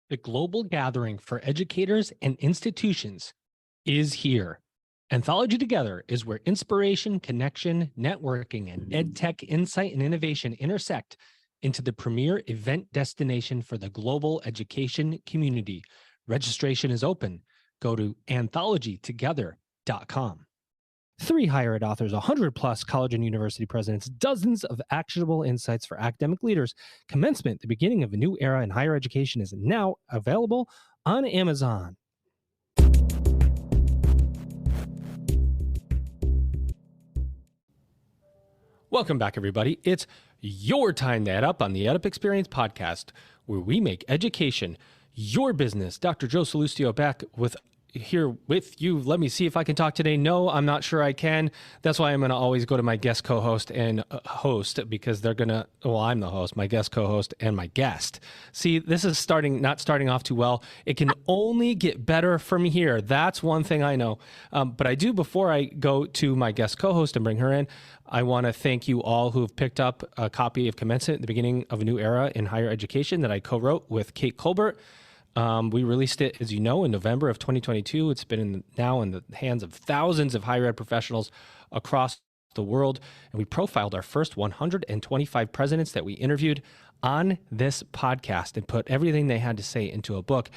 The global gathering for educators and institutions is here. Anthology Together is where inspiration, connection, networking, and EdTech insight and innovation intersect into the premier event destination for the global education community. Registration is open. Go to anthologytogether.com. 3 higher ed authors, 100 plus college and university presidents, dozens of actionable insights for academic leaders. Commencement, the beginning of a new era in higher education, is now available on Amazon. Welcome back, everybody. It's your time to EdUp on the EdUp Experience podcast, where we make education your business. Dr. Joe Salustio back here with you. Let me see if I can talk today. No, I'm not sure I can. That's why I'm going to always go to my guest co-host and host, because they're going to, well, I'm the host, my guest co-host and my guest. See, this is not starting off too well. It can only get better from here. That's one thing I know. But I do, before I go to my guest co-host and bring her in, I want to thank you all who have picked up a copy of Commencement, the beginning of a new era in higher education, that I co-wrote with Kate Colbert. We released it, as you know, in November of 2022. It's been now in the hands of thousands of higher ed professionals across the world. And we profiled our first 125 presidents that we interviewed on this podcast and put everything they had to say into a book.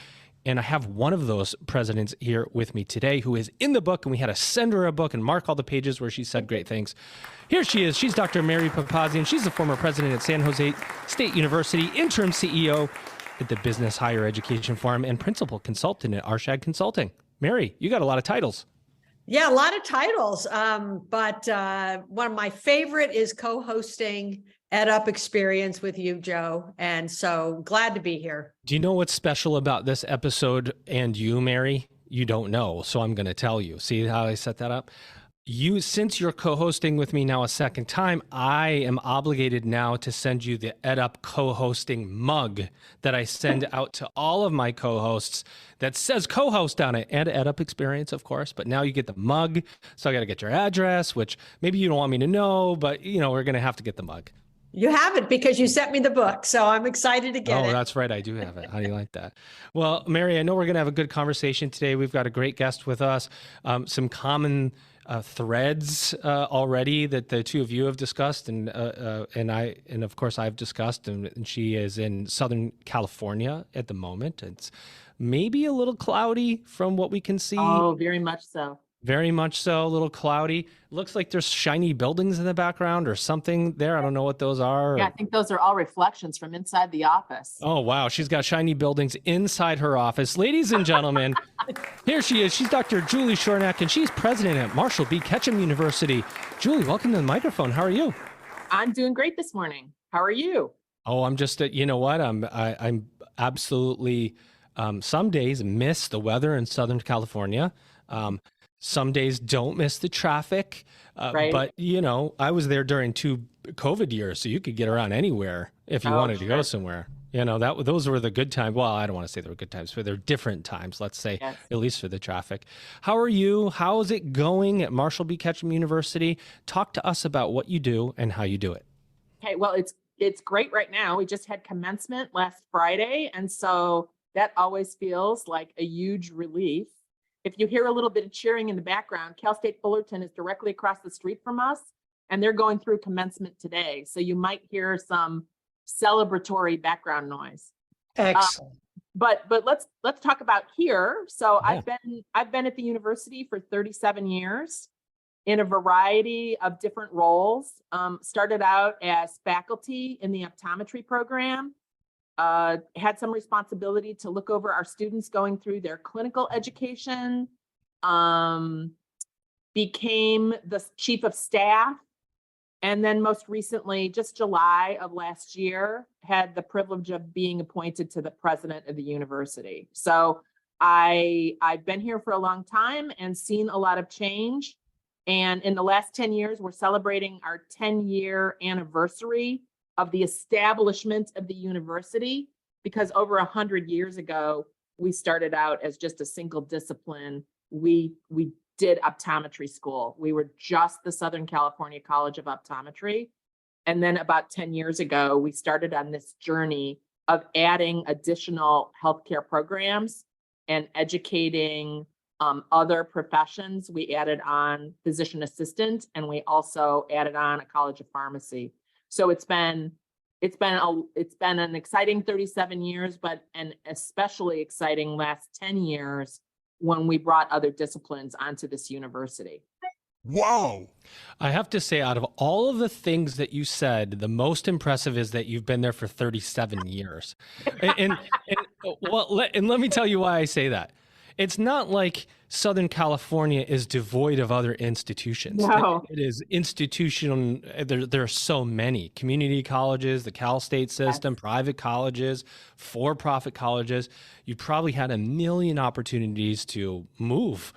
And I have one of those presidents here with me today who is in the book, and we had to send her a book and mark all the pages where she said great things. Here she is. She's Dr. Mary Papazian. She's the former president at San Jose State University, interim CEO at the Business Higher Education Forum, and principal consultant at Arshad Consulting. Mary, you got a lot of titles. Yeah, a lot of titles. But one of my favorite is co-hosting EdUp Experience with you, Joe. And so glad to be here. Do you know what's special about this episode and you, Mary? You don't know, so I'm going to tell you. See how I set that up? Since you're co-hosting with me now a second time, I am obligated now to send you the EdUp co-hosting mug that I send out to all of my co-hosts that says co-host on it, and EdUp Experience, of course. But now you get the mug, so I got to get your address, which maybe you don't want me to know, but we're going to have to get the mug. You have it because you sent me the book, so I'm excited to get it. Oh, that's right. I do have it. How do you like that? Well, Mary, I know we're going to have a good conversation today. We've got a great guest with us, some common threads already that the two of you have discussed, and of course I've discussed, and she is in Southern California at the moment. It's maybe a little cloudy from what we can see. Oh, very much so. Very much so, a little cloudy. Looks like there's shiny buildings in the background or something there. I don't know what those are. Yeah, I think those are all reflections from inside the office. Oh, wow. She's got shiny buildings inside her office. Ladies and gentlemen, here she is. She's Dr. Julie Schornack, and she's president at Marshall B. Ketchum University. Julie, welcome to the microphone. How are you? I'm doing great this morning. How are you? Oh, I'm just, you know what? I'm absolutely, some days miss the weather in Southern California. Some days don't miss the traffic, right. But I was there during 2 COVID years, so you could get around anywhere if you wanted to go somewhere. Those were the good times. Well, I don't want to say they were good times, but they're different times, let's say, yes. At least for the traffic. How are you? How is it going at Marshall B. Ketchum University? Talk to us about what you do and how you do it. Okay, well, it's great right now. We just had commencement last Friday, and so that always feels like a huge relief. If you hear a little bit of cheering in the background, Cal State Fullerton is directly across the street from us, and they're going through commencement today. So you might hear some celebratory background noise. Excellent. But let's talk about here. So Yeah. I've been at the university for 37 years in a variety of different roles. Started out as faculty in the optometry program. Had some responsibility to look over our students going through their clinical education, became the chief of staff, and then most recently, just July of last year, had the privilege of being appointed to the president of the university. So I've been here for a long time and seen a lot of change. And in the last 10 years, we're celebrating our 10-year anniversary of the establishment of the university, because over 100 years ago, we started out as just a single discipline. We did optometry school. We were just the Southern California College of Optometry. And then about 10 years ago, we started on this journey of adding additional healthcare programs and educating other professions. We added on physician assistant, and we also added on a college of pharmacy. So it's been an exciting 37 years, but an especially exciting last 10 years when we brought other disciplines onto this university. Wow. I have to say, out of all of the things that you said, the most impressive is that you've been there for 37 years. And let me tell you why I say that. It's not like Southern California is devoid of other institutions. No. It is institutional. There are so many community colleges, the Cal State system, private colleges, for-profit colleges. You probably had a million opportunities to move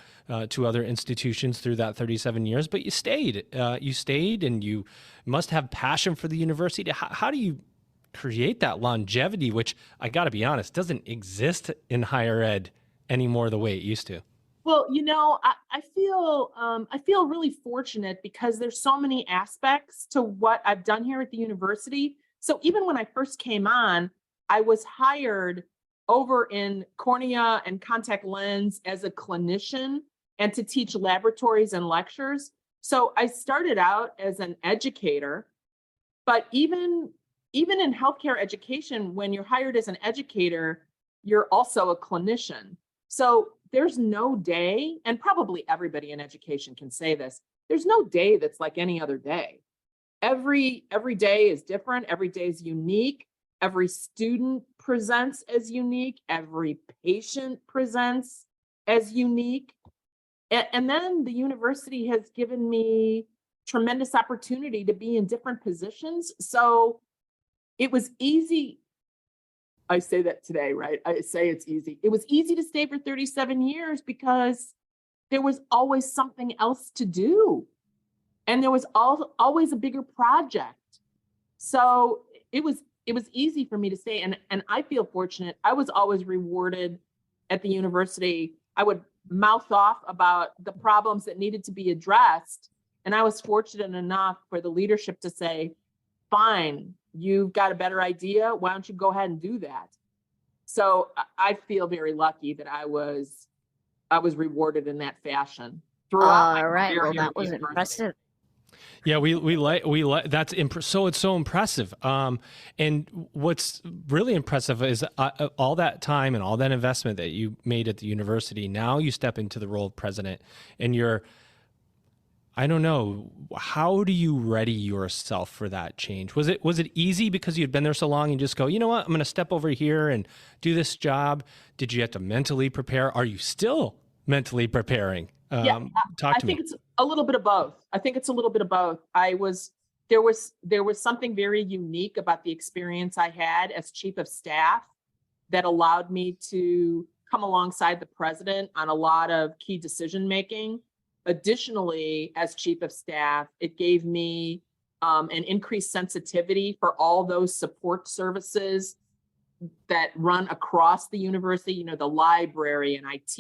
to other institutions through that 37 years, but you stayed. You stayed, and you must have passion for the university. How do you create that longevity, which I got to be honest, doesn't exist in higher ed anymore the way it used to? Well, I feel really fortunate because there's so many aspects to what I've done here at the university. So even when I first came on, I was hired over in cornea and contact lens as a clinician and to teach laboratories and lectures. So I started out as an educator, but even in healthcare education, when you're hired as an educator, you're also a clinician. So there's no day, and probably everybody in education can say this, there's no day that's like any other day. Every day is different. Every day is unique. Every student presents as unique. Every patient presents as unique. And then the university has given me tremendous opportunity to be in different positions. So it was easy. I say that today, right? I say it's easy. It was easy to stay for 37 years because there was always something else to do. And there was always a bigger project. So it was easy for me to stay. And I feel fortunate. I was always rewarded at the university. I would mouth off about the problems that needed to be addressed. And I was fortunate enough for the leadership to say, fine, you've got a better idea. Why don't you go ahead and do that? So I feel very lucky that I was rewarded in that fashion. All right. Well, that was impressive. Yeah, we like that's so it's so impressive. And what's really impressive is all that time and all that investment that you made at the university. Now you step into the role of president, and I don't know, how do you ready yourself for that change? Was it easy because you'd been there so long and just go, you know what, I'm going to step over here and do this job? Did you have to mentally prepare? Are you still mentally preparing? Yeah, talk to me. I think it's a little bit of both. There was something very unique about the experience I had as chief of staff that allowed me to come alongside the president on a lot of key decision making. Additionally, as chief of staff, it gave me an increased sensitivity for all those support services that run across the university, the library and IT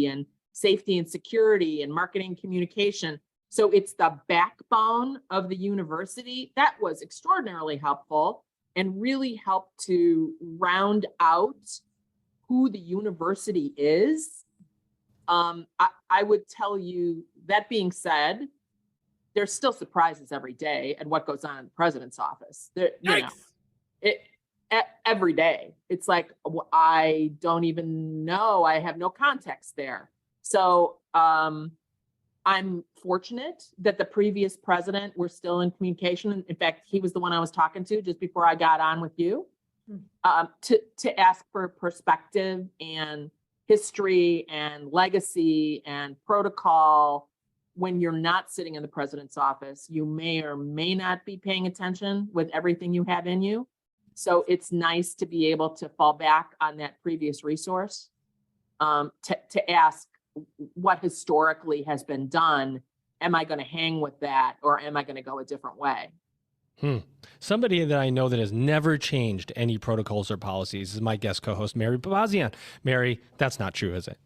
and safety and security and marketing communication. So it's the backbone of the university. That was extraordinarily helpful and really helped to round out who the university is. I would tell you, that being said, there's still surprises every day at what goes on in the president's office. Every day. It's like, I don't even know. I have no context there. So I'm fortunate that the previous president, we're still in communication. In fact, he was the one I was talking to just before I got on with you, to ask for perspective and history and legacy and protocol. When you're not sitting in the president's office, you may or may not be paying attention with everything you have in you. So it's nice to be able to fall back on that previous resource, to ask what historically has been done. Am I going to hang with that, or am I going to go a different way? Somebody that I know that has never changed any protocols or policies is my guest co-host, Mary Babazian. Mary, that's not true, is it?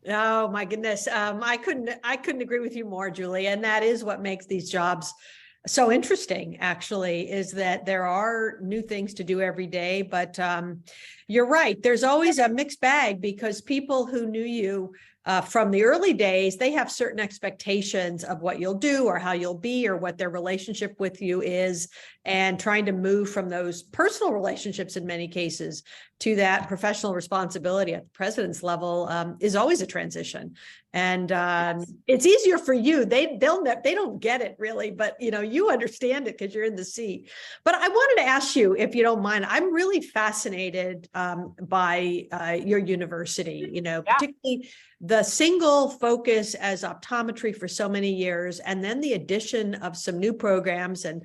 Oh my goodness. I couldn't agree with you more, Julie. And that is what makes these jobs so interesting, actually, is that there are new things to do every day, but you're right. There's always a mixed bag because people who knew you from the early days, they have certain expectations of what you'll do or how you'll be or what their relationship with you is, and trying to move from those personal relationships in many cases to that professional responsibility at the president's level is always a transition. And it's easier for you. They don't get it really, but you understand it because you're in the seat. But I wanted to ask you, if you don't mind, I'm really fascinated by your university, particularly the single focus as optometry for so many years, and then the addition of some new programs and,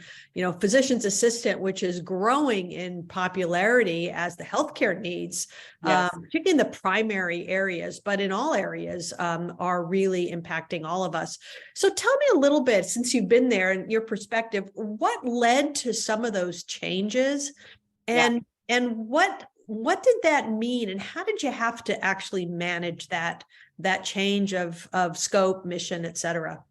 physician's assistant, which is growing in popularity as the healthcare needs, particularly in the primary areas, but in all areas are really impacting all of us. So tell me a little bit, since you've been there and your perspective, what led to some of those changes, and what did that mean, and how did you have to actually manage that change of scope, mission, et cetera?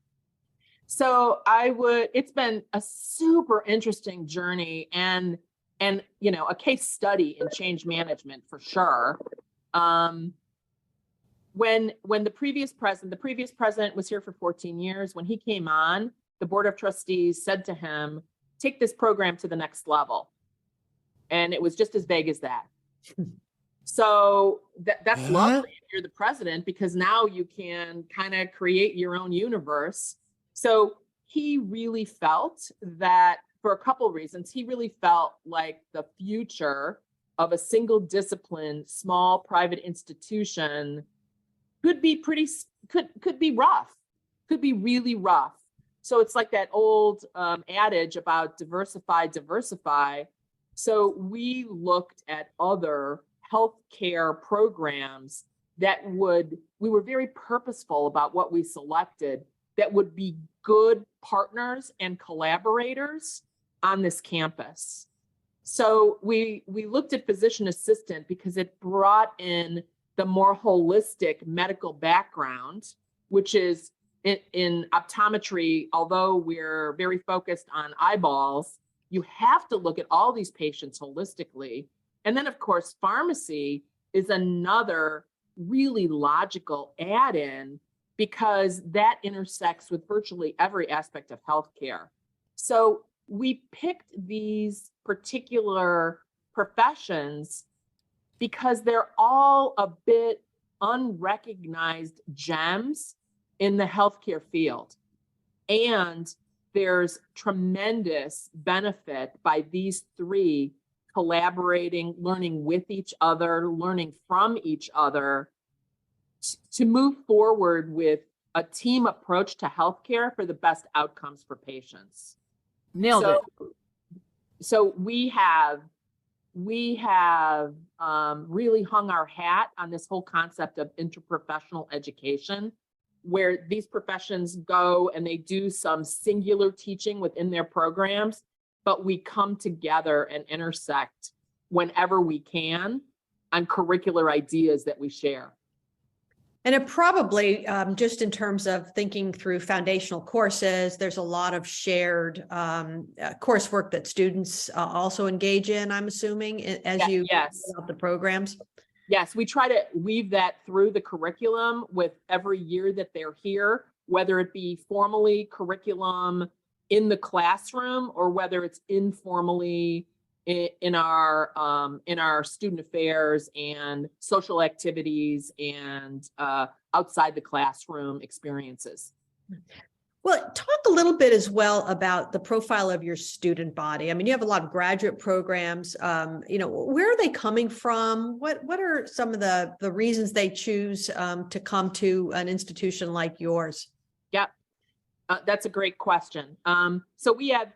So it's been a super interesting journey and a case study in change management for sure. When the previous president was here for 14 years, when he came on, the board of trustees said to him, take this program to the next level. And it was just as vague as that. So that's lovely if you're the president, because now you can kind of create your own universe. So he really felt that, for a couple of reasons, he really felt like the future of a single discipline, small private institution could be could be rough, could be really rough. So it's like that old adage about diversify. So we looked at other healthcare programs we were very purposeful about what we selected, that would be good partners and collaborators on this campus. So we looked at physician assistant because it brought in the more holistic medical background, which is in optometry, although we're very focused on eyeballs, you have to look at all these patients holistically. And then, of course, pharmacy is another really logical add-in because that intersects with virtually every aspect of healthcare. So we picked these particular professions because they're all a bit unrecognized gems in the healthcare field. And there's tremendous benefit by these three collaborating, learning with each other, learning from each other to move forward with a team approach to healthcare for the best outcomes for patients. Nailed it. So we have really hung our hat on this whole concept of interprofessional education, where these professions go and they do some singular teaching within their programs, but we come together and intersect whenever we can on curricular ideas that we share. And it probably, just in terms of thinking through foundational courses, there's a lot of shared coursework that students also engage in, I'm assuming, as you build out the programs. Yes, we try to weave that through the curriculum with every year that they're here, whether it be formally curriculum in the classroom or whether it's informally in our student affairs and social activities and outside the classroom experiences. Well, talk a little bit as well about the profile of your student body. I mean, you have a lot of graduate programs. Where are they coming from? What are some of the reasons they choose to come to an institution like yours? Yep, that's a great question. So we have,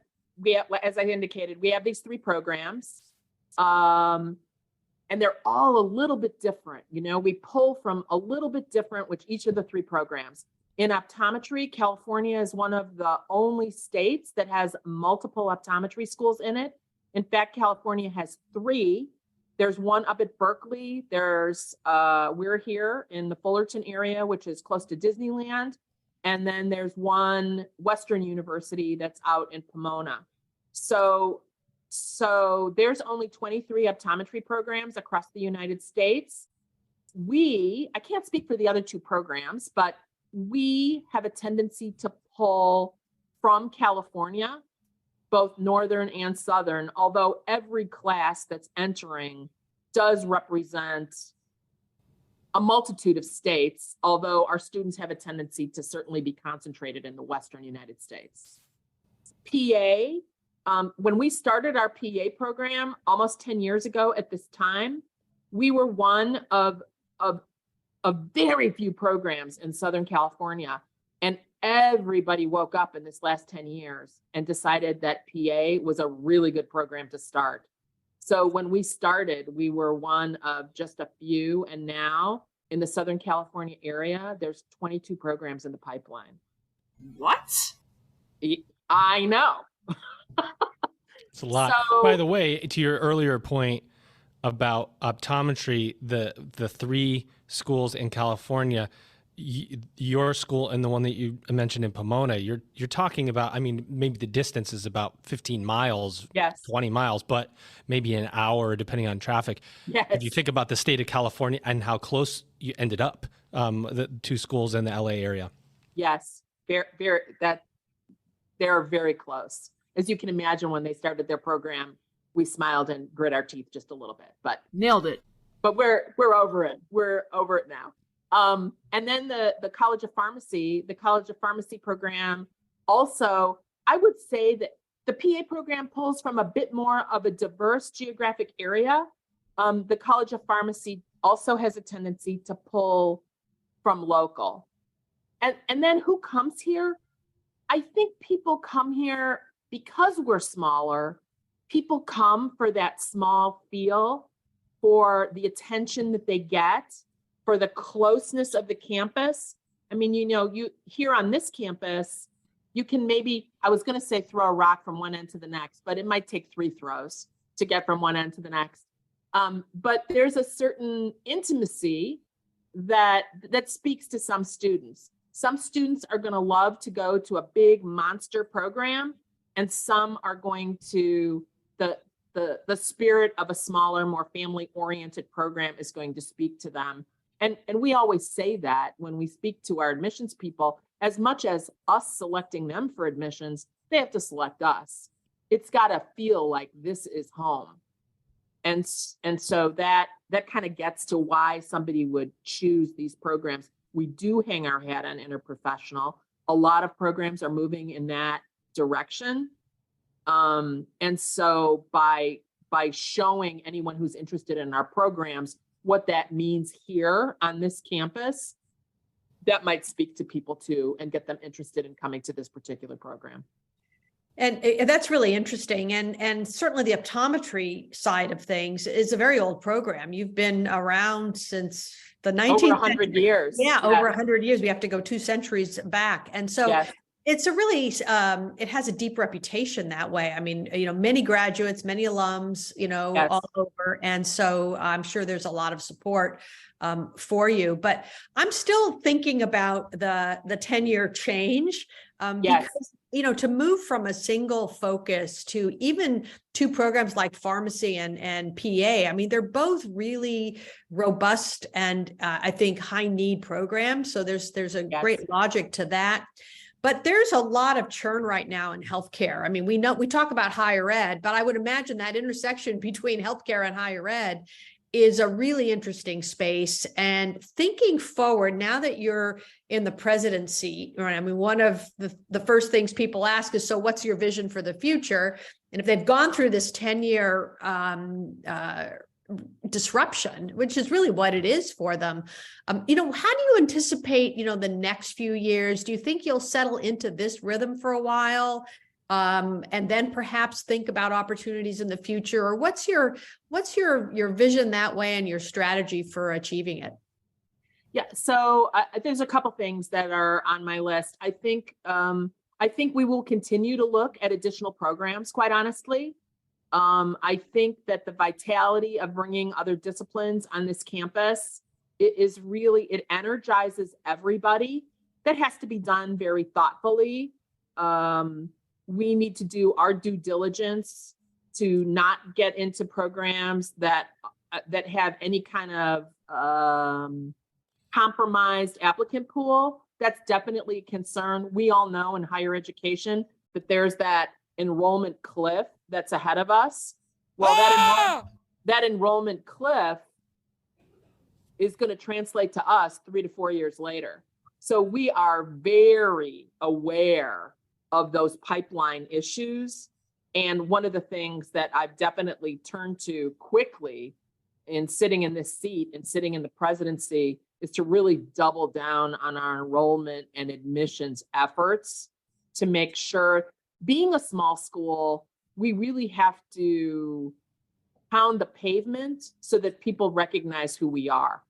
as I indicated, we have these three programs, and they're all a little bit different. We pull from a little bit different with each of the three programs. In optometry, California is one of the only states that has multiple optometry schools in it. In fact, California has three. There's one up at Berkeley. We're here in the Fullerton area, which is close to Disneyland. And then there's one Western University that's out in Pomona. So there's only 23 optometry programs across the United States. I can't speak for the other two programs, but we have a tendency to pull from California, both Northern and Southern, although every class that's entering does represent a multitude of states, although our students have a tendency to certainly be concentrated in the Western United States. PA, when we started our PA program almost 10 years ago at this time, we were one of very few programs in Southern California. And everybody woke up in this last 10 years and decided that PA was a really good program to start. So when we started, we were one of just a few. And now in the Southern California area, there's 22 programs in the pipeline. What? I know. It's a lot. So- By the way, to your earlier point about optometry, the three schools in California, your school and the one that you mentioned in Pomona, you're talking about, I mean, maybe the distance is about 15 miles, Yes. 20 miles, but maybe an hour depending on traffic. Yes. If you think about the state of California and how close you ended up, the two schools in the LA area. Yes, they're very close. As you can imagine, when they started their program, we smiled and grit our teeth just a little bit, but Nailed it. we're over it. We're over it now. And then the College of Pharmacy program also, I would say that the PA program pulls from a bit more of a diverse geographic area. The College of Pharmacy also has a tendency to pull from local. And then who comes here? I think people come here because we're smaller. People come for that small feel, for the attention that they get, for the closeness of the campus. I mean, you here on this campus, you can maybe, I was going to say throw a rock from one end to the next, but it might take 3 throws to get from one end to the next. But there's a certain intimacy that speaks to some students. Some students are going to love to go to a big monster program, and some are going to, the spirit of a smaller, more family-oriented program is going to speak to them. And we always say that when we speak to our admissions people, as much as us selecting them for admissions, they have to select us. It's got to feel like this is home. And so that kind of gets to why somebody would choose these programs. We do hang our hat on interprofessional. A lot of programs are moving in that direction. And so by showing anyone who's interested in our programs what that means here on this campus, that might speak to people too and get them interested in coming to this particular program. And that's really interesting. And certainly the optometry side of things is a very old program. You've been around since the 19th Over 100 years. Yeah, over 100 years. We have to go 2 centuries back. And so Yes. it's a really, it has a deep reputation that way. I mean, many graduates, many alums, Yes. all over. And so I'm sure there's a lot of support for you, but I'm still thinking about the 10-year change Yes. because, to move from a single focus to even 2 programs like pharmacy and PA, I mean, they're both really robust and I think high need programs. So there's a Yes. great logic to that. But there's a lot of churn right now in healthcare. I mean, we talk about higher ed, but I would imagine that intersection between healthcare and higher ed is a really interesting space. And thinking forward, now that you're in the presidency, right? I mean, one of the first things people ask is, so what's your vision for the future? And if they've gone through this 10-year disruption, which is really what it is for them, how do you anticipate, the next few years? Do you think you'll settle into this rhythm for a while? And then perhaps think about opportunities in the future, or what's your vision that way and your strategy for achieving it? Yeah, so there's a couple things that are on my list. I think we will continue to look at additional programs, quite honestly. I think that the vitality of bringing other disciplines on this campus it energizes everybody. that has to be done very thoughtfully. We need to do our due diligence to not get into programs that have any kind of compromised applicant pool. That's definitely a concern. We all know in higher education that there's that enrollment cliff that's ahead of us. Well, that enrollment cliff is going to translate to us 3 to 4 years later. So we are very aware of those pipeline issues. And one of the things that I've definitely turned to quickly in sitting in this seat and sitting in the presidency is to really double down on our enrollment and admissions efforts to make sure, being a small school, we really have to pound the pavement so that people recognize who we are.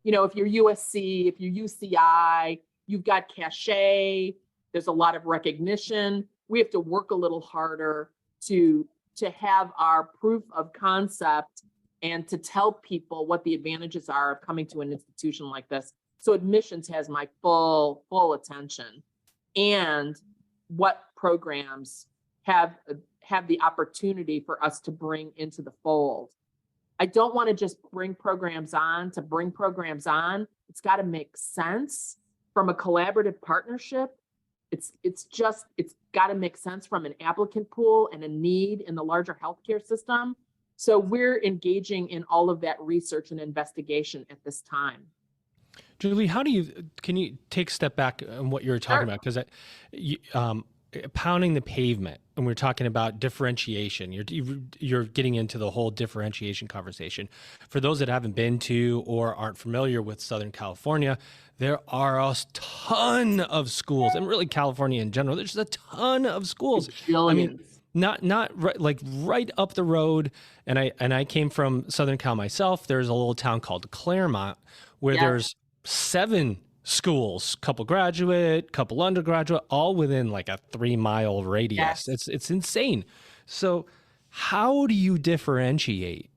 You know, if you're USC, if you're UCI, you've got cachet, there's a lot of recognition. We have to work a little harder to have our proof of concept and to tell people what the advantages are of coming to an institution like this. So admissions has my full attention, and what programs have the opportunity for us to bring into the fold. I don't want to just bring programs on to bring programs on. It's got to make sense from a collaborative partnership. It's got to make sense from an applicant pool and a need in the larger healthcare system. So we're engaging in all of that research and investigation at this time. Julie, can you take a step back on what you were talking about? Because pounding the pavement, and we're talking about differentiation. You're getting into the whole differentiation conversation. For those that haven't been to or aren't familiar with Southern California, there are a ton of schools, and really California in general. There's a ton of schools. I mean, not right up the road. And I came from Southern Cal myself. There's a little town called Claremont where there's 7 schools, couple graduate, couple undergraduate, all within like a 3-mile radius. Yes. It's insane. So how do you differentiate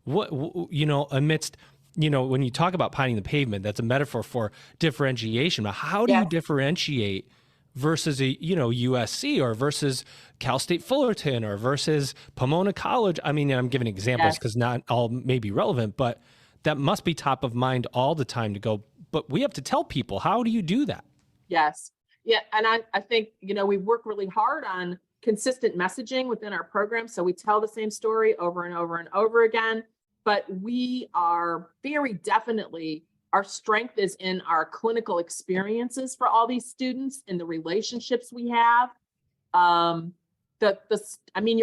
amidst, when you talk about pounding the pavement, that's a metaphor for differentiation, but how do you differentiate versus a, USC or versus Cal State Fullerton or versus Pomona College? I mean, I'm giving examples because not all may be relevant, but that must be top of mind all the time to go, but we have to tell people, how do you do that? Yes. Yeah. And I think, we work really hard on consistent messaging within our program. So we tell the same story over and over and over again, but we are very definitely, our strength is in our clinical experiences for all these students and the relationships we have. You're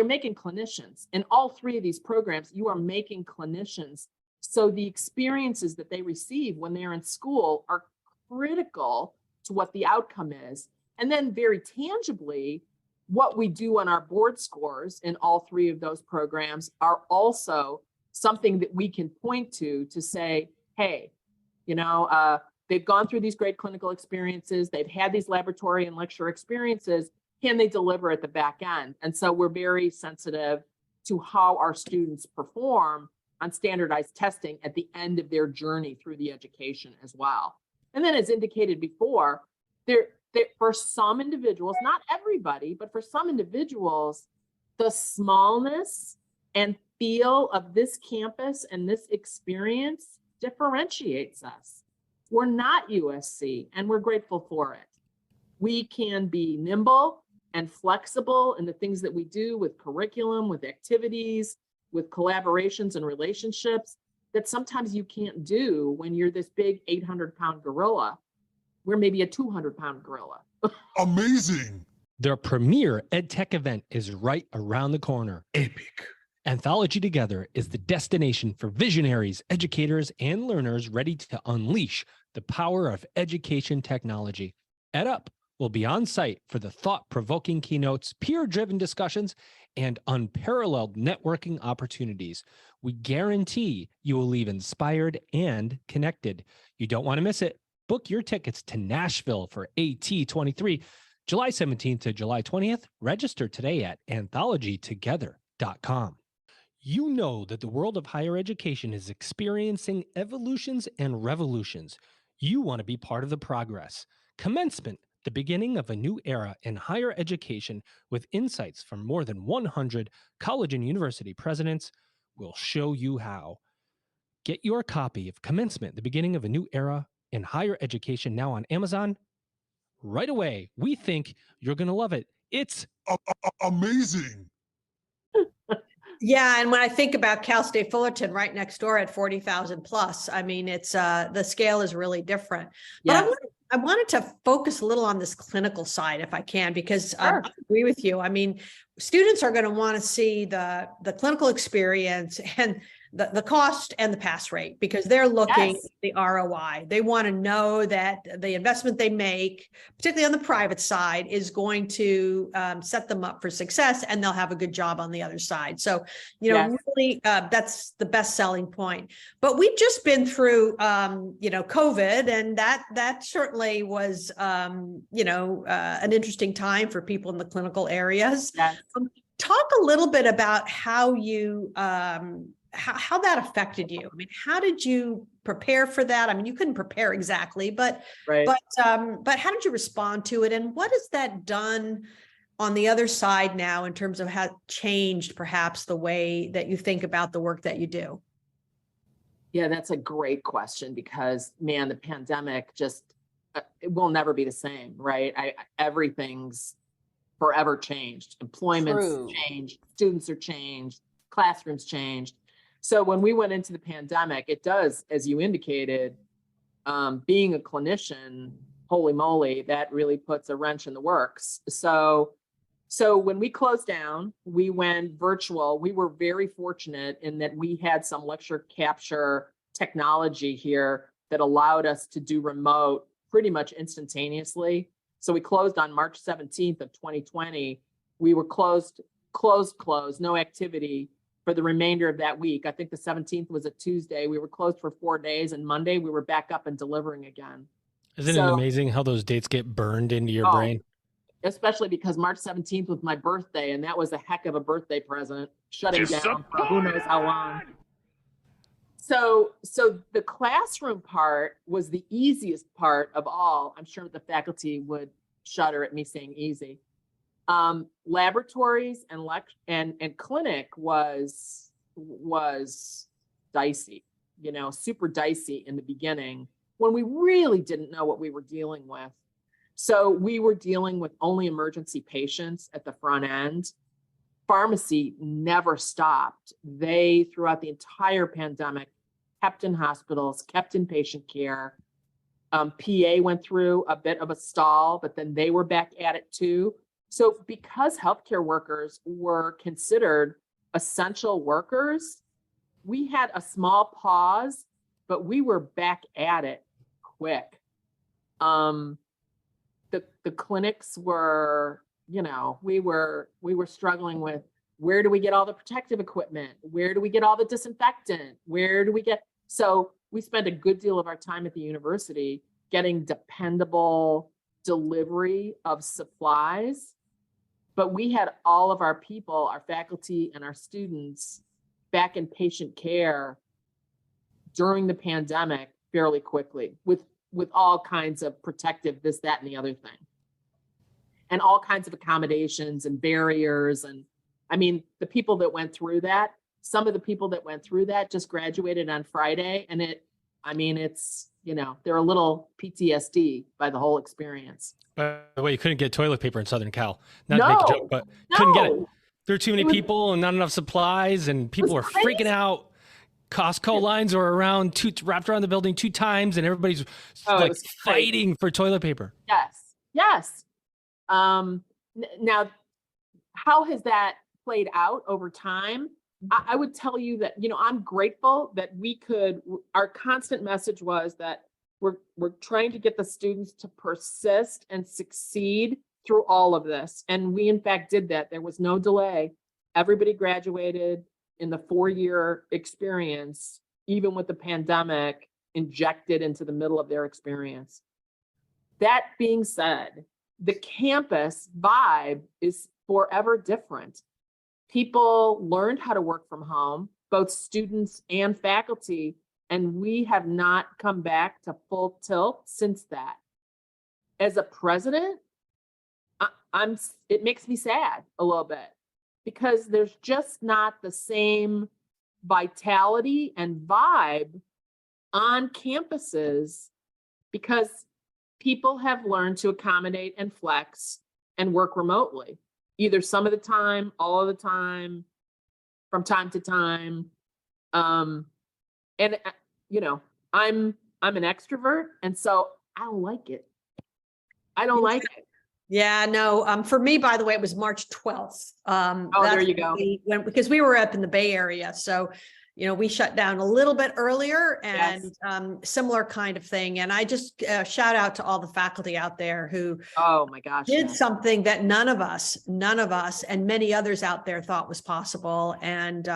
making clinicians in all 3 of these programs. You are making clinicians. So the experiences that they receive when they're in school are critical to what the outcome is. And then very tangibly, what we do on our board scores in all 3 of those programs are also something that we can point to say, hey, they've gone through these great clinical experiences. They've had these laboratory and lecture experiences. Can they deliver at the back end? And so we're very sensitive to how our students perform on standardized testing at the end of their journey through the education as well. And then, as indicated before, for some individuals, not everybody, but for some individuals, the smallness and feel of this campus and this experience differentiates us. We're not USC, and we're grateful for it. We can be nimble and flexible in the things that we do with curriculum, with activities, with collaborations and relationships that sometimes you can't do when you're this big 800-pound gorilla. We're maybe a 200-pound gorilla. Amazing. Their premier EdTech event is right around the corner. Epic. Anthology Together is the destination for visionaries, educators, and learners ready to unleash the power of education technology. EdUp will be on site for the thought-provoking keynotes, peer-driven discussions, and unparalleled networking opportunities. We guarantee you will leave inspired and connected. You don't want to miss it. Book your tickets to Nashville for AT23, July 17th to July 20th. Register today at anthologytogether.com. You know that the world of higher education is experiencing evolutions and revolutions. You want to be part of the progress. Commencement, the beginning of a new era in higher education with insights from more than 100 college and university presidents, will show you how. Get your copy of Commencement, the beginning of a new era in higher education now on Amazon right away. We think you're going to love it. It's Amazing. Yeah, and when I think about Cal State Fullerton right next door at 40,000 plus, I mean, it's the scale is really different. But Yes. I wanted to focus a little on this clinical side, if I can, because Sure. I agree with you. I mean, students are going to want to see the clinical experience and the cost and the pass rate, because they're looking Yes. at the ROI. They want to know that the investment they make, particularly on the private side, is going to set them up for success, and they'll have a good job on the other side. So, Yes. really, that's the best selling point. But we've just been through, COVID, and that certainly was, an interesting time for people in the clinical areas. Yes. Talk a little bit about how you, how that affected you. I mean, how did you prepare for that? I mean, you couldn't prepare exactly, but Right. but how did you respond to it? And what has that done on the other side now in terms of how it changed perhaps the way that you think about the work that you do? Yeah, that's a great question, because man, the pandemic just, it will never be the same, right? Everything's forever changed. Employment's True. changed, students are changed, classrooms changed. So when we went into the pandemic, it does, as you indicated, being a clinician, holy moly, that really puts a wrench in the works. So when we closed down, we went virtual. We were very fortunate in that we had some lecture capture technology here that allowed us to do remote pretty much instantaneously. So we closed on March 17th of 2020. We were closed, no activity for the remainder of that week. I think the 17th was a Tuesday. We were closed for 4 days, and Monday we were back up and delivering again. Isn't it amazing how those dates get burned into your brain? Especially because March 17th was my birthday, and that was a heck of a birthday present, shutting down for who knows how long. So the classroom part was the easiest part of all. I'm sure the faculty would shudder at me saying easy. Laboratories and clinic was dicey, super dicey in the beginning when we really didn't know what we were dealing with. So we were dealing with only emergency patients at the front end. Pharmacy never stopped. They, throughout the entire pandemic, kept in hospitals, kept in patient care. PA went through a bit of a stall, but then they were back at it too. So because healthcare workers were considered essential workers, we had a small pause, but we were back at it quick. The clinics were, we were struggling with, where do we get all the protective equipment? Where do we get all the disinfectant? So we spent a good deal of our time at the university getting dependable delivery of supplies. But we had all of our people, our faculty and our students back in patient care during the pandemic fairly quickly with all kinds of protective this, that, and the other thing. And all kinds of accommodations and barriers. And I mean, the people that went through that, some of the people that went through that just graduated on Friday. And it's, they're a little PTSD by the whole experience. By the way, you couldn't get toilet paper in Southern Cal. Not to make a joke, but couldn't get it. There were too many people and not enough supplies, and people were freaking out. Costco lines were wrapped around the building 2 times, and everybody's fighting for toilet paper. Yes. Now, how has that played out over time? I would tell you that, I'm grateful that our constant message was that we're trying to get the students to persist and succeed through all of this. And we, in fact, did that. There was no delay. Everybody graduated in the 4-year experience, even with the pandemic injected into the middle of their experience. That being said, the campus vibe is forever different. People learned how to work from home, both students and faculty, and we have not come back to full tilt since that. as a president, it makes me sad a little bit because there's just not the same vitality and vibe on campuses because people have learned to accommodate and flex and work remotely, either some of the time, all of the time, from time to time. And you know, I'm an extrovert, and so I don't like it. I don't like it. Yeah, no, for me, by the way, it was March 12th. Oh, there That's you when go. we went, because we were up in the Bay Area. So, you know, we shut down a little bit earlier and similar kind of thing. And I just shout out to all the faculty out there who Oh my gosh. did yes. something that none of us and many others out there thought was possible. And,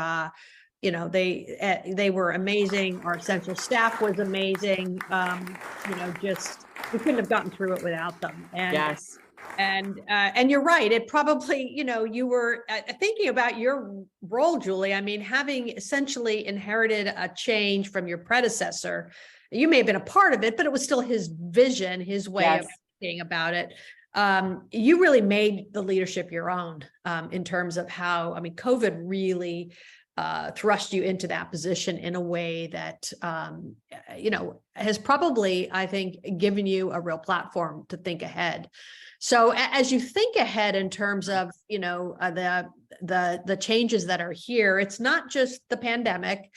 you know, they were amazing. Our essential staff was amazing. You know, just, we couldn't have gotten through it without them. And Yes. And you're right. It probably, you know, you were thinking about your role, Julie. I mean, having essentially inherited a change from your predecessor, you may have been a part of it, but it was still his vision, his way of thinking about it. You really made the leadership your own in terms of how, I mean, COVID really thrust you into that position in a way that, you know, has probably, I think, given you a real platform to think ahead. So as you think ahead in terms of, you know, the changes that are here, it's not just the pandemic.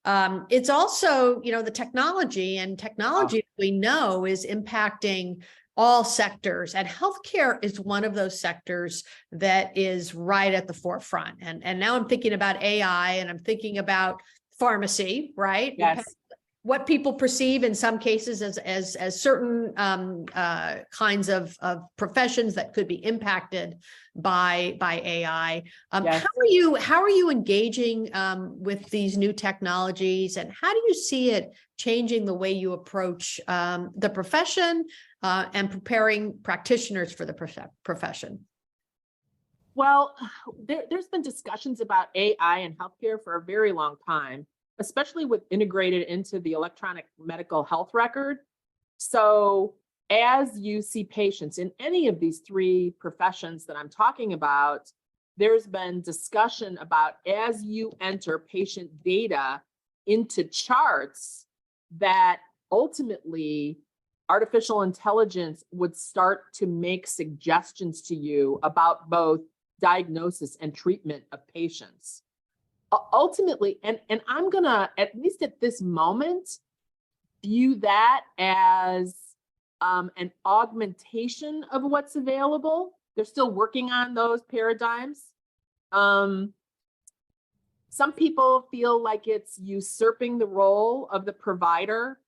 It's also, you know, the technology, and technology we know is impacting all sectors, and healthcare is one of those sectors that is right at the forefront. And now I'm thinking about AI, and I'm thinking about pharmacy, right? Yes. What people perceive in some cases as certain kinds of professions that could be impacted by AI. Yes. How are you engaging with these new technologies, and how do you see it changing the way you approach the profession and preparing practitioners for the profession? Well, there's been discussions about AI in healthcare for a very long time, especially with integrated into the electronic medical health record. So as you see patients in any of these three professions that I'm talking about, there's been discussion about, as you enter patient data into charts, that ultimately artificial intelligence would start to make suggestions to you about both diagnosis and treatment of patients. Ultimately, and I'm gonna, at least at this moment, view that as an augmentation of what's available. They're still working on those paradigms. Some people feel like it's usurping the role of the provider,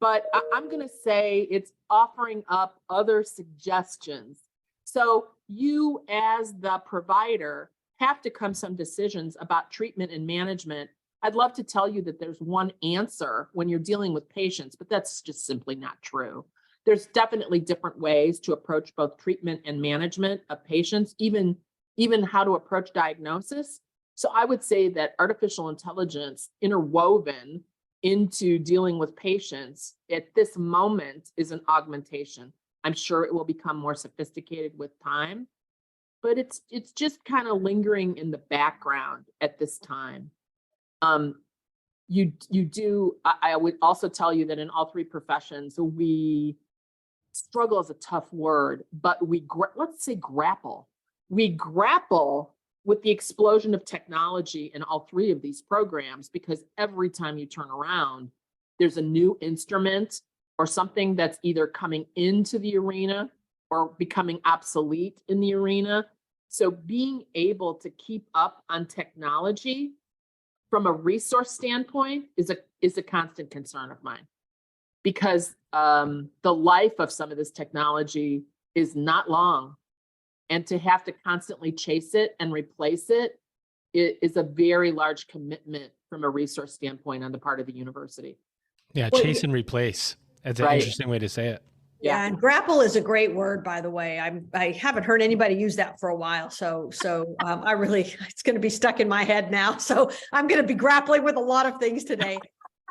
but I'm gonna say it's offering up other suggestions. So you, as the provider, have to come some decisions about treatment and management. I'd love to tell you that there's one answer when you're dealing with patients, but that's just simply not true. There's definitely different ways to approach both treatment and management of patients, even how to approach diagnosis. So I would say that artificial intelligence interwoven into dealing with patients at this moment is an augmentation. I'm sure it will become more sophisticated with time, but it's just kind of lingering in the background at this time. I would also tell you that in all three professions, we struggle is a tough word, but let's say grapple. We grapple with the explosion of technology in all three of these programs, because every time you turn around, there's a new instrument or something that's either coming into the arena or becoming obsolete in the arena. So being able to keep up on technology from a resource standpoint is a constant concern of mine, because the life of some of this technology is not long, and to have to constantly chase it and replace it is a very large commitment from a resource standpoint on the part of the university. Yeah, chase and replace. That's an interesting way to say it. Yeah, and grapple is a great word, by the way. I haven't heard anybody use that for a while, so I really, it's going to be stuck in my head now. So I'm going to be grappling with a lot of things today.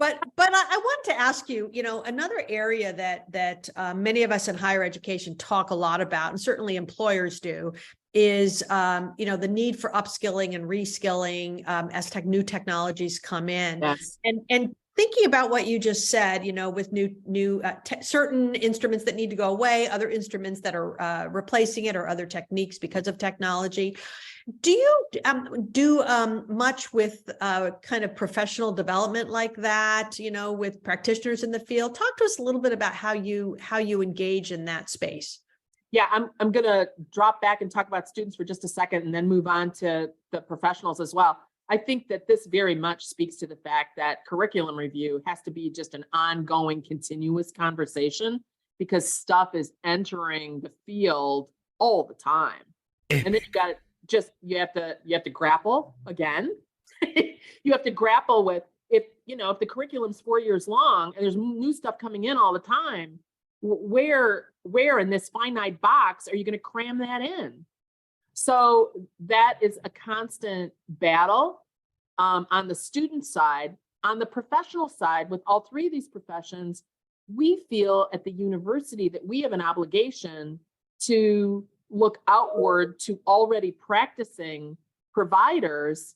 I wanted to ask you, another area that many of us in higher education talk a lot about, and certainly employers do, is the need for upskilling and reskilling as new technologies come in. Yes. And thinking about what you just said, with new certain instruments that need to go away, other instruments that are replacing it, or other techniques because of technology. Do you do much with kind of professional development like that, with practitioners in the field? Talk to us a little bit about how you engage in that space. Yeah, I'm going to drop back and talk about students for just a second and then move on to the professionals as well. I think that this very much speaks to the fact that curriculum review has to be just an ongoing, continuous conversation, because stuff is entering the field all the time. And then you have to grapple again. You have to grapple with if the curriculum's 4 years long and there's new stuff coming in all the time, where in this finite box are you going to cram that in? So that is a constant battle on the student side. On the professional side, with all three of these professions, we feel at the university that we have an obligation to look outward to already practicing providers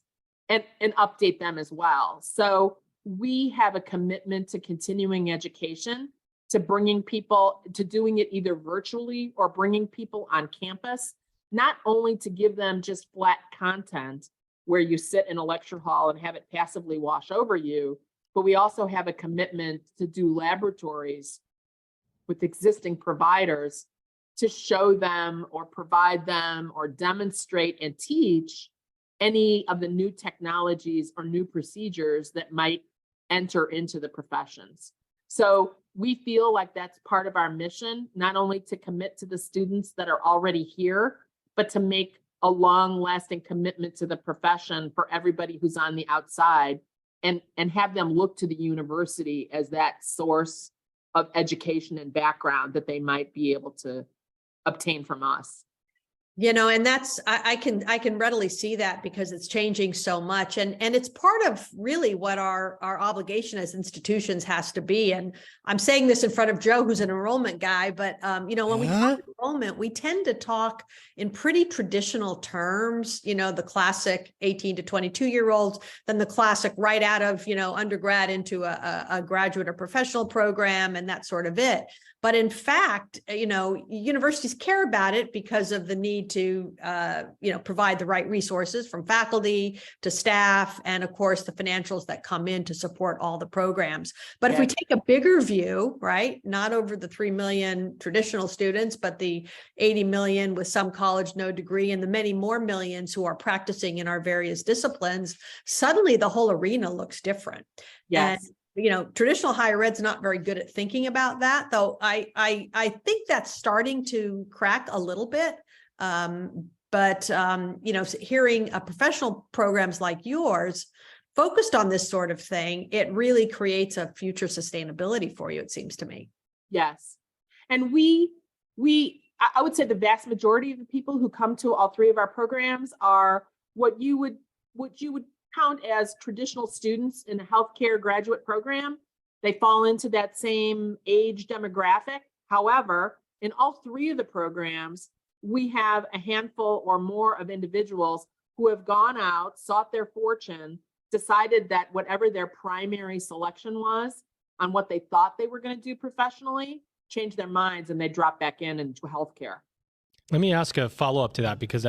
and update them as well. So we have a commitment to continuing education, to bringing people, to doing it either virtually or bringing people on campus, not only to give them just flat content where you sit in a lecture hall and have it passively wash over you, but we also have a commitment to do laboratories with existing providers to show them or provide them or demonstrate and teach any of the new technologies or new procedures that might enter into the professions. So we feel like that's part of our mission, not only to commit to the students that are already here, but to make a long-lasting commitment to the profession for everybody who's on the outside, and have them look to the university as that source of education and background that they might be able to obtain from us. And that's, I can readily see that, because it's changing so much, and it's part of really what our obligation as institutions has to be. And I'm saying this in front of Joe, who's an enrollment guy, but when we talk enrollment, we tend to talk in pretty traditional terms, the classic 18 to 22-year-olds, then the classic right out of, undergrad into a graduate or professional program, and that's sort of it. But in fact, universities care about it because of the need to, provide the right resources from faculty to staff, and of course the financials that come in to support all the programs. But if we take a bigger view, right, not over the 3 million traditional students, but the 80 million with some college, no degree, and the many more millions who are practicing in our various disciplines, suddenly the whole arena looks different. Yes. And traditional higher ed's not very good at thinking about that, though I think that's starting to crack a little bit. But hearing professional programs like yours focused on this sort of thing, it really creates a future sustainability for you, it seems to me. Yes. And I would say the vast majority of the people who come to all three of our programs are what you would count as traditional students in a healthcare graduate program. They fall into that same age demographic. However, in all three of the programs, we have a handful or more of individuals who have gone out, sought their fortune, decided that whatever their primary selection was on what they thought they were going to do professionally, changed their minds, and they dropped back into healthcare. Let me ask a follow-up to that, because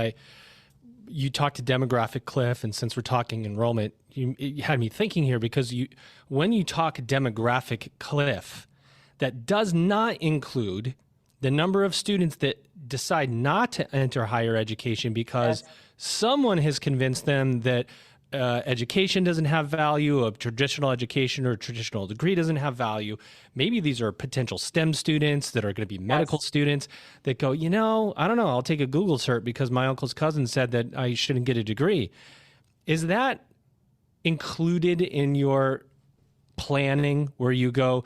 you talked to demographic cliff, and since we're talking enrollment, you had me thinking here, because when you talk demographic cliff, that does not include the number of students that decide not to enter higher education because someone has convinced them that education doesn't have value, a traditional education or traditional degree doesn't have value. Maybe these are potential STEM students that are going to be medical students that go, I don't know, I'll take a Google cert because my uncle's cousin said that I shouldn't get a degree. Is that included in your planning where you go,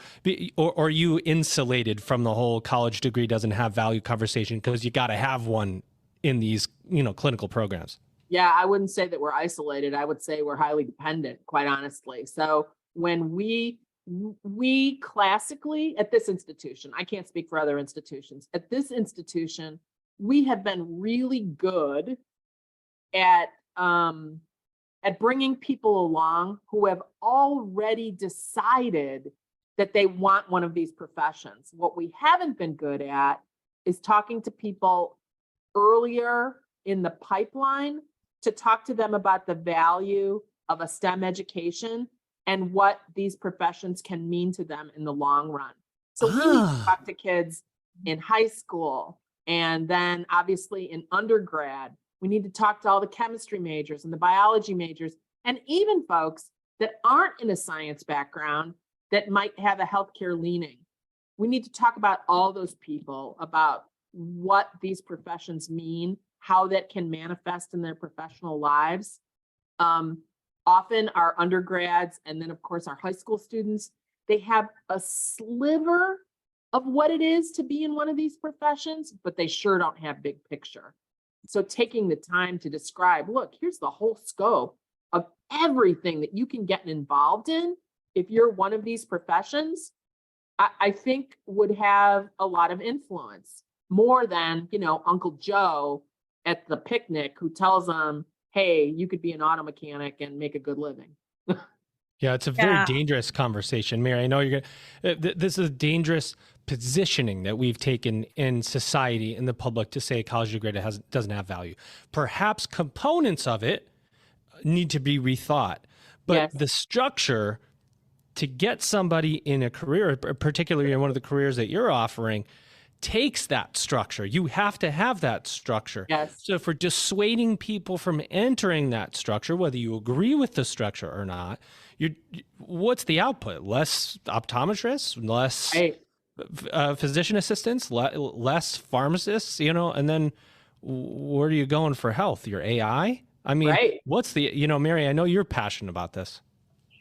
or are you insulated from the whole college degree doesn't have value conversation because you got to have one in these, clinical programs? Yeah, I wouldn't say that we're isolated. I would say we're highly dependent, quite honestly. So when we classically at this institution, I can't speak for other institutions, at this institution, we have been really good at bringing people along who have already decided that they want one of these professions. What we haven't been good at is talking to people earlier in the pipeline to talk to them about the value of a STEM education and what these professions can mean to them in the long run. So we need to talk to kids in high school and then obviously in undergrad. We need to talk to all the chemistry majors and the biology majors and even folks that aren't in a science background that might have a healthcare leaning. We need to talk about all those people, about what these professions mean, how that can manifest in their professional lives. Often our undergrads and then of course our high school students, they have a sliver of what it is to be in one of these professions, but they sure don't have big picture. So taking the time to describe, look, here's the whole scope of everything that you can get involved in if you're one of these professions, I think would have a lot of influence, more than, Uncle Joe at the picnic who tells them, hey, you could be an auto mechanic and make a good living. Yeah, it's a very dangerous conversation, Mary. I know you're going to, this is dangerous positioning that we've taken in society, in the public, to say a college degree doesn't have value. Perhaps components of it need to be rethought, but the structure to get somebody in a career, particularly in one of the careers that you're offering, takes that structure. You have to have that structure. Yes. So for dissuading people from entering that structure, whether you agree with the structure or not, what's the output? Less optometrists, less physician assistants, less pharmacists, and then where are you going for health? Your AI? I mean, what's the, Mary, I know you're passionate about this.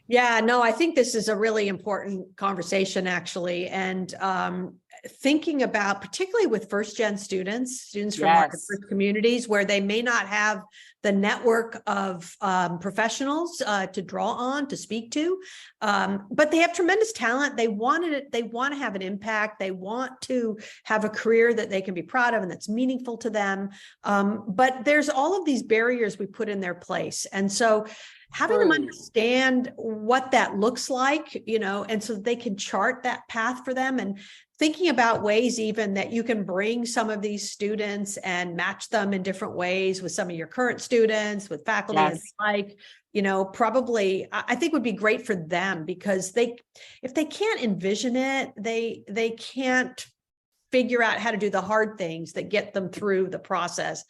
Yeah, no, I think this is a really important conversation, actually. And thinking about, particularly with first-gen students from market-first communities, where they may not have the network of professionals to draw on, to speak to, but they have tremendous talent. They want to have an impact. They want to have a career that they can be proud of and that's meaningful to them. But there's all of these barriers we put in their place. And so having them understand what that looks like, and so they can chart that path for them, and thinking about ways even that you can bring some of these students and match them in different ways with some of your current students, with faculty and like, probably I think would be great for them, because if they can't envision it, they can't figure out how to do the hard things that get them through the process.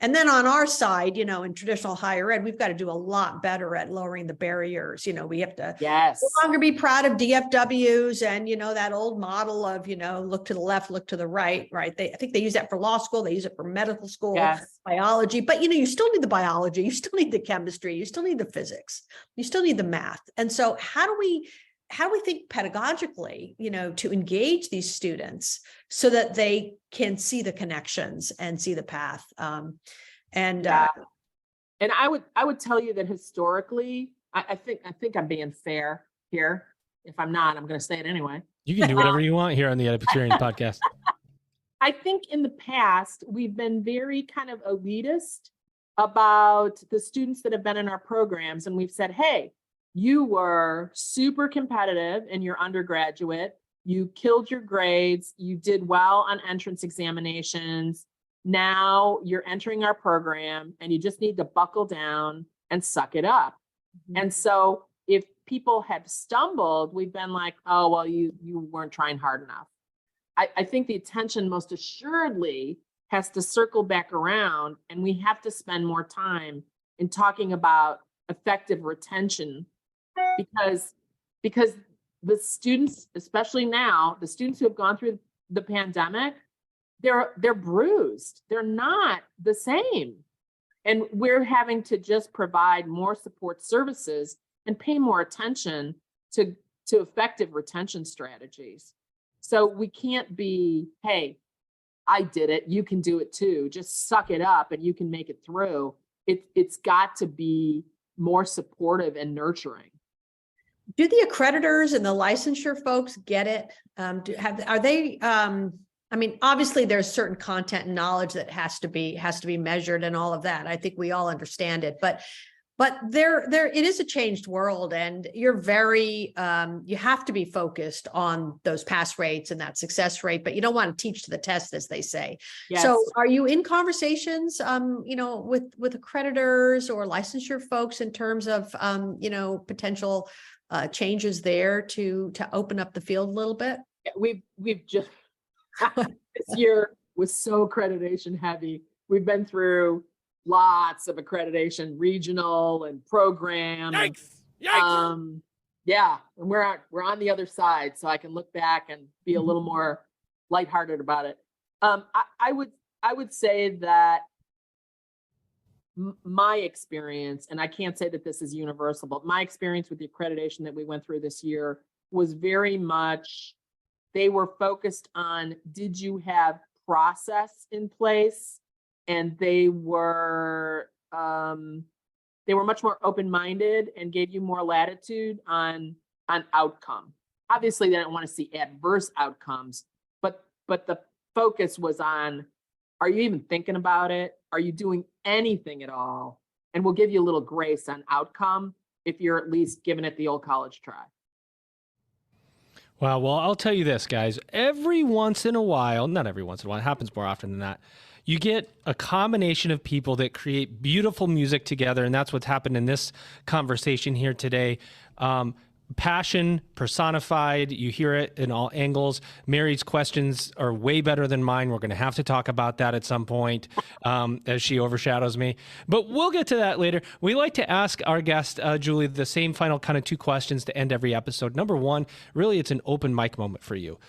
And then on our side, in traditional higher ed, we've got to do a lot better at lowering the barriers. We have to no longer be proud of DFWs and, that old model of, look to the left, look to the right, right? I think they use that for law school. They use it for medical school, biology, but, you still need the biology, you still need the chemistry, you still need the physics, you still need the math. And so how do we think pedagogically, to engage these students so that they can see the connections and see the path. And I would tell you that historically, I think I'm being fair here. If I'm not, I'm going to say it anyway. You can do whatever you want here on the EdUp Experience podcast. I think in the past, we've been very kind of elitist about the students that have been in our programs. And we've said, hey, you were super competitive in your undergraduate. You killed your grades. You did well on entrance examinations. Now you're entering our program and you just need to buckle down and suck it up. Mm-hmm. And so if people have stumbled, we've been like, oh, well, you weren't trying hard enough. I think the attention most assuredly has to circle back around, and we have to spend more time in talking about effective retention. Because the students, especially now, the students who have gone through the pandemic, they're bruised. They're not the same. And we're having to just provide more support services and pay more attention to effective retention strategies. So we can't be, hey, I did it, you can do it too. Just suck it up and you can make it through. It's got to be more supportive and nurturing. Do the accreditors and the licensure folks get it? Are they, I mean, obviously there's certain content and knowledge that has to be measured and all of that. I think we all understand it, but it is a changed world, and you're very, you have to be focused on those pass rates and that success rate, but you don't want to teach to the test, as they say. Yes. So are you in conversations, with accreditors or licensure folks in terms of, potential changes there to open up the field a little bit? We've just, this year was so accreditation heavy. We've been through lots of accreditation, regional and program. Yikes! Yikes! Yeah, and we're on the other side, so I can look back and be a little more lighthearted about it. I would say that my experience, and I can't say that this is universal, but my experience with the accreditation that we went through this year was very much, they were focused on, did you have process in place? And they were much more open-minded and gave you more latitude on outcome. Obviously, they didn't want to see adverse outcomes, but the focus was on, are you even thinking about it? Are you doing anything at all? And we'll give you a little grace on outcome if you're at least giving it the old college try. Wow. Well, I'll tell you this, guys. Every once in a while, not every once in a while, it happens more often than that, you get a combination of people that create beautiful music together, and that's what's happened in this conversation here today. Passion personified. You hear it in all angles. Mary's questions are way better than mine. We're going to have to talk about that at some point as she overshadows me. But we'll get to that later. We like to ask our guest, Julie, the same final kind of 2 questions to end every episode. Number 1, really, it's an open mic moment for you.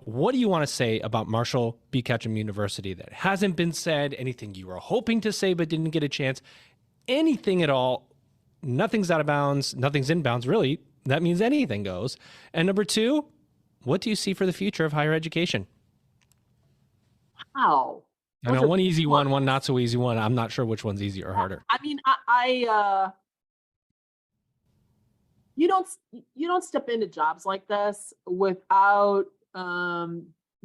What do you want to say about Marshall B. Ketchum University that hasn't been said? Anything you were hoping to say but didn't get a chance? Anything at all? Nothing's out of bounds. Nothing's in bounds, really. That means anything goes. And number 2, what do you see for the future of higher education? Wow. I know one easy one, one not so easy one. I'm not sure which one's easier or harder. I mean, you don't step into jobs like this without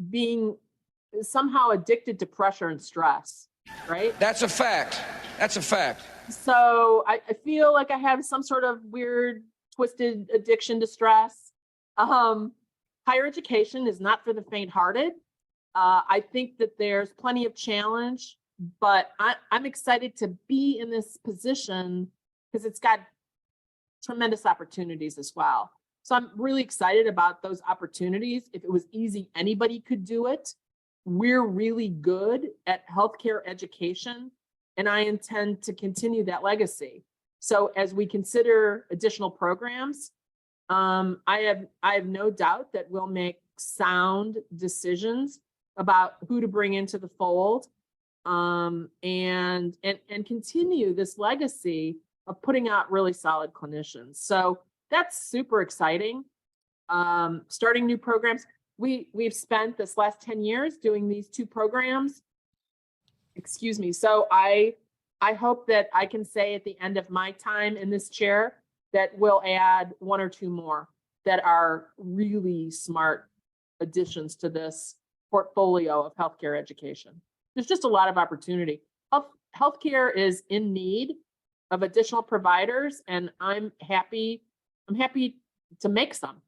being somehow addicted to pressure and stress, right? That's a fact. That's a fact. So I feel like I have some sort of weird, twisted addiction to stress. Higher education is not for the faint-hearted. I think that there's plenty of challenge, but I'm excited to be in this position because it's got tremendous opportunities as well. So I'm really excited about those opportunities. If it was easy, anybody could do it. We're really good at healthcare education, and I intend to continue that legacy. So as we consider additional programs, I have no doubt that we'll make sound decisions about who to bring into the fold, and continue this legacy of putting out really solid clinicians. So that's super exciting. Starting new programs. We've spent this last 10 years doing these 2 programs. Excuse me. So I hope that I can say at the end of my time in this chair that we'll add 1 or 2 more that are really smart additions to this portfolio of healthcare education. There's just a lot of opportunity. Healthcare is in need of additional providers, and I'm happy to make some.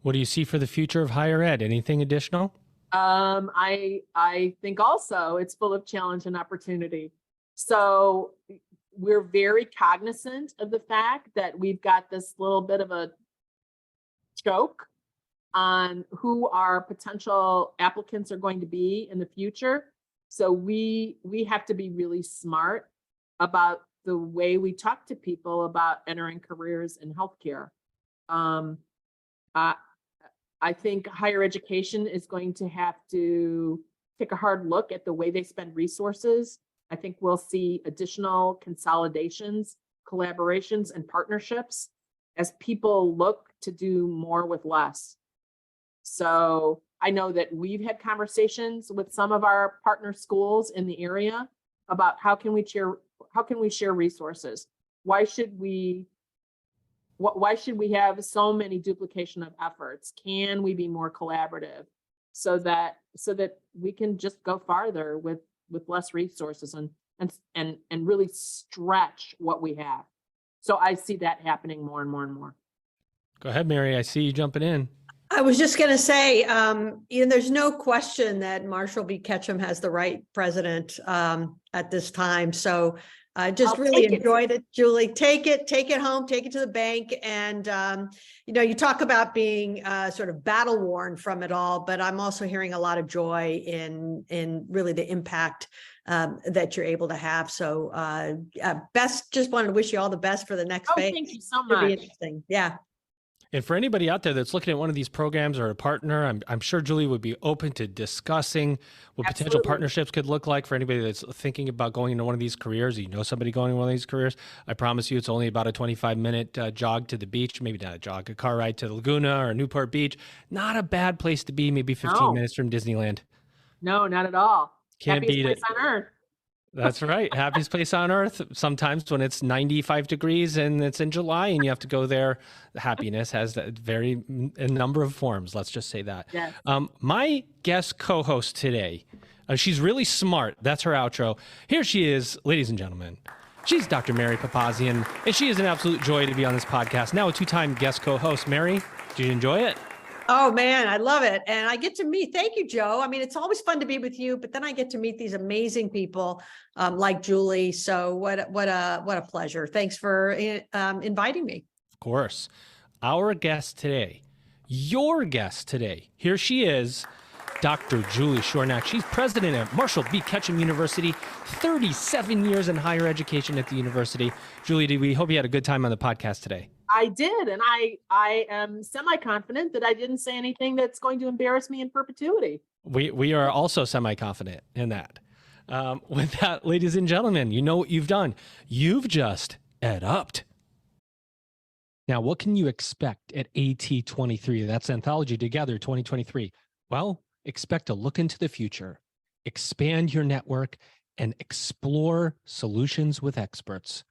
What do you see for the future of higher ed? Anything additional? I think also it's full of challenge and opportunity. So we're very cognizant of the fact that we've got this little bit of a choke on who our potential applicants are going to be in the future. So we have to be really smart about the way we talk to people about entering careers in healthcare. I think higher education is going to have to take a hard look at the way they spend resources. I think we'll see additional consolidations, collaborations, and partnerships as people look to do more with less. So I know that we've had conversations with some of our partner schools in the area about how can we share resources? Why should we Why should we have so many duplication of efforts? Can we be more collaborative so that we can just go farther with less resources and really stretch what we have? So I see that happening more and more and more. Go ahead, Mary. I see you jumping in. I was just going to say, there's no question that Marshall B. Ketchum has the right president at this time. So I just really enjoyed it, Julie. Take it home, take it to the bank. And, you talk about being sort of battle worn from it all, but I'm also hearing a lot of joy in really the impact that you're able to have. So just wanted to wish you all the best for the next phase. Thank you so It'll much. be interesting. Yeah. And for anybody out there that's looking at one of these programs or a partner, I'm sure Julie would be open to discussing what potential partnerships could look like for anybody that's thinking about going into one of these careers. You know somebody going into one of these careers. I promise you it's only about a 25-minute jog to the beach, maybe not a jog, a car ride to Laguna or Newport Beach. Not a bad place to be, maybe 15 minutes from Disneyland. No, not at all. Can't beat it. Happiest place on earth. That's right. Happiest place on earth. Sometimes when it's 95 degrees and it's in July and you have to go there, happiness has a number of forms. Let's just say that. Yes. My guest co-host today, she's really smart. That's her outro. Here she is, ladies and gentlemen. She's Dr. Mary Papazian, and she is an absolute joy to be on this podcast. Now a 2-time guest co-host. Mary, did you enjoy it? Oh man, I love it. And I get to meet, thank you, Joe. I mean, it's always fun to be with you, but then I get to meet these amazing people like Julie. So what a pleasure. Thanks for inviting me. Of course. Our guest today, your guest today, here she is, Dr. Julie Schornack. She's president of Marshall B. Ketchum University, 37 years in higher education at the university. Julie, we hope you had a good time on the podcast today. I did, and I am semi-confident that I didn't say anything that's going to embarrass me in perpetuity. We are also semi-confident in that. With that, ladies and gentlemen, you know what you've done. You've just EdUp'd. Now, what can you expect at AT23? That's Anthology Together 2023. Well, expect to look into the future, expand your network, and explore solutions with experts.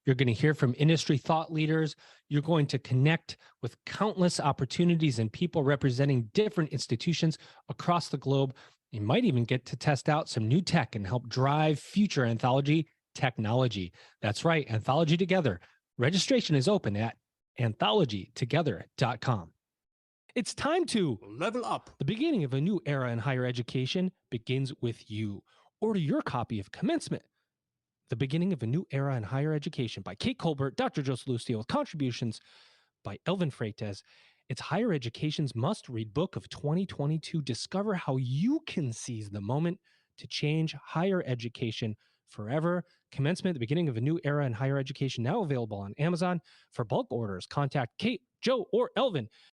You're going to hear from industry thought leaders. You're going to connect with countless opportunities and people representing different institutions across the globe. You might even get to test out some new tech and help drive future anthology technology. That's right, Anthology Together. Registration is open at anthologytogether.com. It's time to Level up. The beginning of a new era in higher education begins with you. Order your copy of Commencement, The Beginning of a New Era in Higher Education by Kate Colbert, Dr. Joe Salustio, with contributions by Elvin Freitas. It's higher education's must-read book of 2022. Discover how you can seize the moment to change higher education forever. Commencement, The Beginning of a New Era in Higher Education, now available on Amazon. For bulk orders, contact Kate, Joe, or Elvin